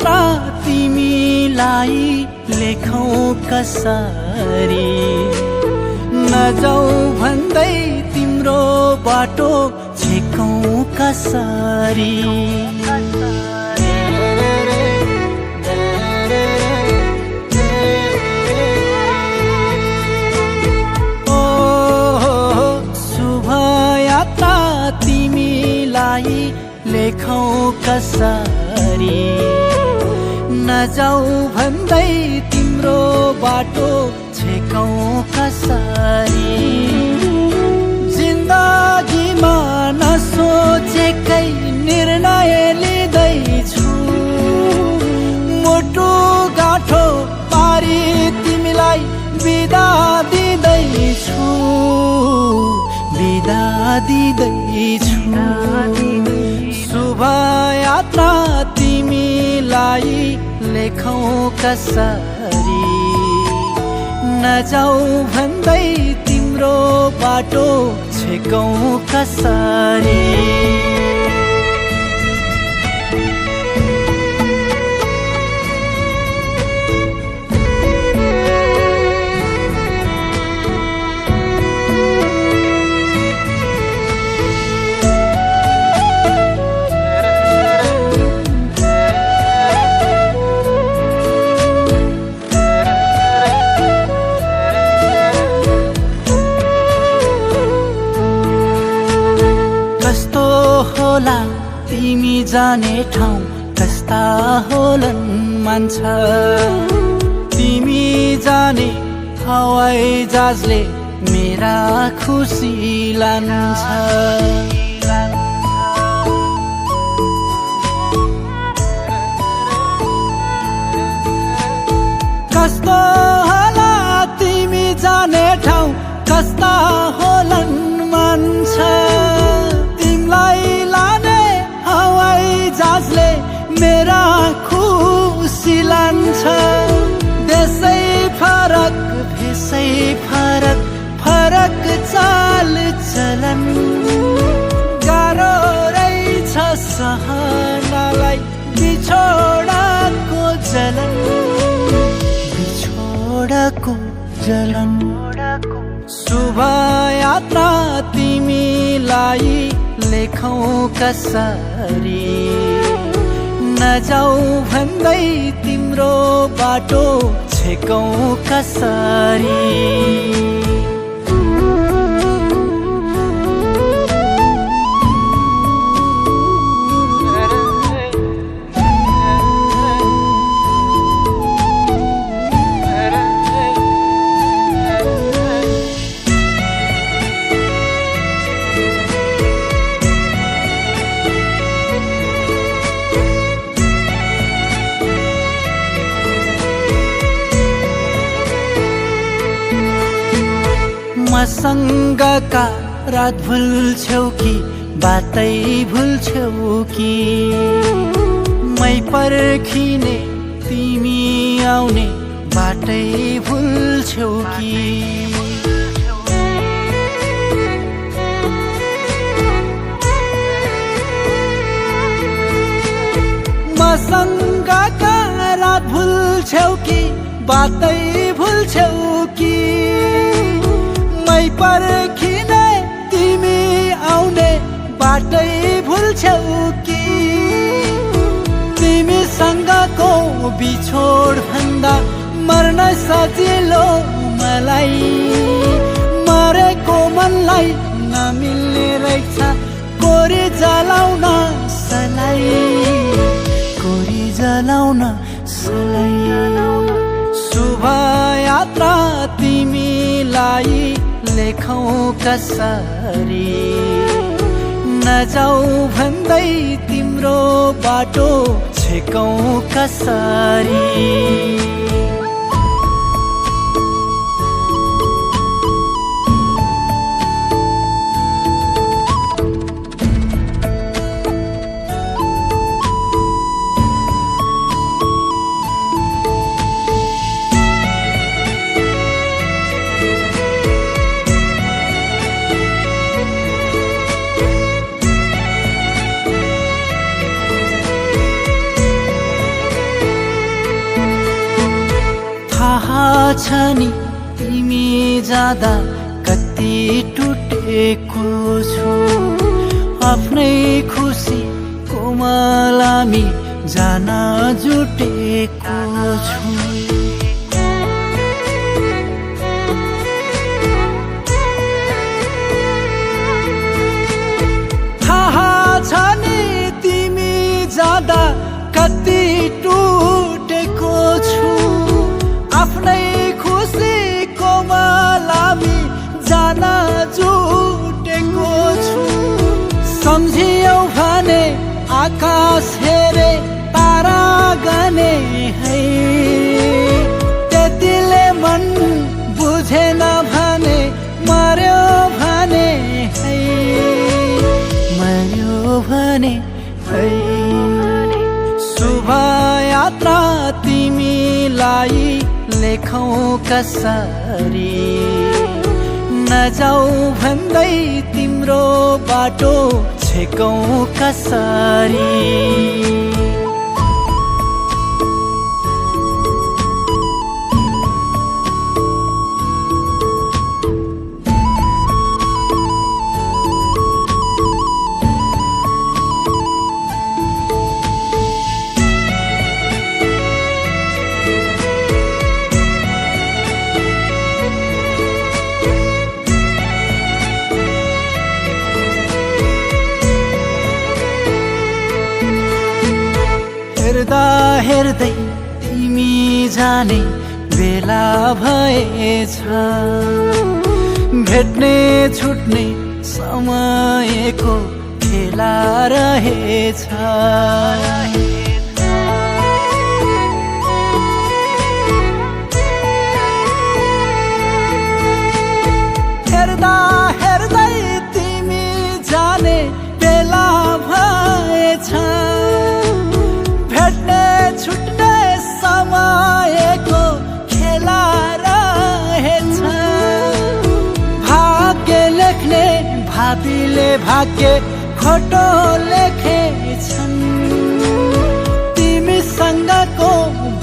यात्रा तिमीलाई लेखौं कसरी नजाऊ भन्दै तिम्रो बाटो छेकौं कसरी ओ शुभ यात्रा तिमीलाई लेखौं कसरी नजाऊ भन्दै तिम्रो बाटो छेकौं कसरी जिन्दगीमा नसोचेकै निर्णय लिँदैछु मोटो गाँठो पारी तिमीलाई बिदा दिँदैछु बिदा दिँदैछु शुभ यात्रा तिमीलाई लेखौं कसरी नजाऊ भन्दै तिम्रो बाटो छेकौं कसरी होला तिमी जाने ठाउँ कस्ता होलन् मान्छे तिमी जाने हवाई जहाजले मेरा खुसी लान्छ कस्तो होला तिमी जाने ठाउँ कस्ता होलन् मान्छे जहाजले मेरा खुसी लान्छ देशै फरक भेषै फरक फरक चाल चलन गाह्रो रहेछ सहनलाई बिछोडको जलन बिछोडको जलन शुभ यात्रा तिमीलाई लेखौं कसरी नजाऊ भन्दै तिम्रो बाटो छेकौं कसरी मसँगका रात भुल्छौ कि बातै भुल्छौ कि मै पर्खिने तिमी आउने बाटै भुल्छौ कि मसँगका रात भुल्छौ कि बातै भुल्छौ कि मै पर्खिने तिमी आउने बाटै भुल्छौ कि तिमीसँगको बिछोड भन्दा मर्न सजिलो मलाई मरेको मनलाई नमिल्ने रहेछ कोरी जलाउन सलाई कोरी जलाउन सलाई शुभ यात्रा तिमीलाई लेखौं कसरी नजाऊ भन्दै तिम्रो बाटो छेकौं कसरी छ नि तिमी जाँदा कति टुटेको छु आफ्नै खुसी कोमलामी जान जुटेको छु थाहा छ नि तिमी जाँदा कति टुटेको छु आफ्नै खुसी कोमलामी जान जुटेको छु सम्झियौ भने आकाश हेरे तारा गने है त्यतिले मन बुझेन भने मर्यो भने है मर्यो भने है शुभ यात्रा तिमीलाई लेखौं कसरी नजाऊ भन्दै तिम्रो बाटो छेकौं कसरी हेर्दा हेर्दै तिमी जाने बेला भएछ भेट्ने छुट्ने समयको खेला रहेछ हेर्दा हेर्दै तिमी जाने बेला भएछ भेट्ने छुट्ने समयको खेला रहेछ भाग्य लेख्ने भाबीले भाग्य खोटो लेखेछन् तिमीसँगको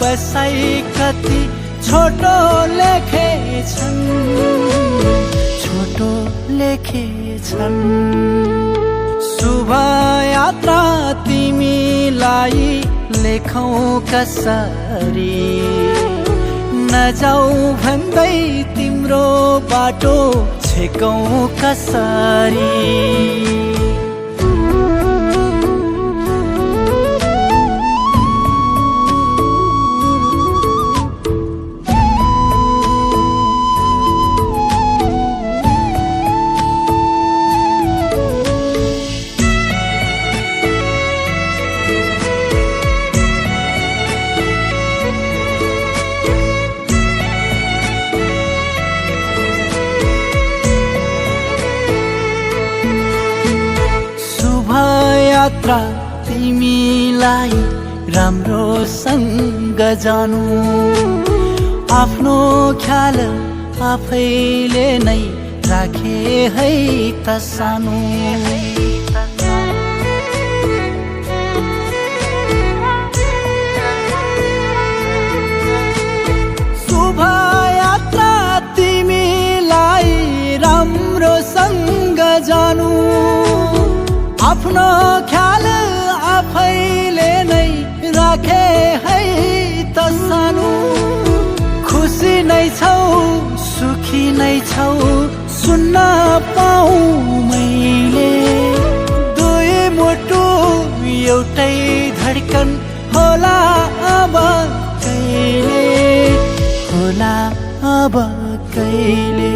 बसाई कति छोटो लेखेछन् छोटो लेखेछन् शुभ यात्रा तिमीलाई लेखौं कसरी नजाऊ भन्दै तिम्रो बाटो छेकौं कसरी यात्रा तिमीलाई राम्रोसँग जानु आफ्नो ख्याल आफैले नै राखे है त सानो शुभ यात्रा तिमीलाई राम्रोसँग जानु आफ्नो ख्याल आफैले नै राखे है त सानो खुसी नै छौ सुखी नै छौ सुन्न पाऊ मैले दुई मुटु एउटै धड्कन होला अब कहिले होला अब कहिले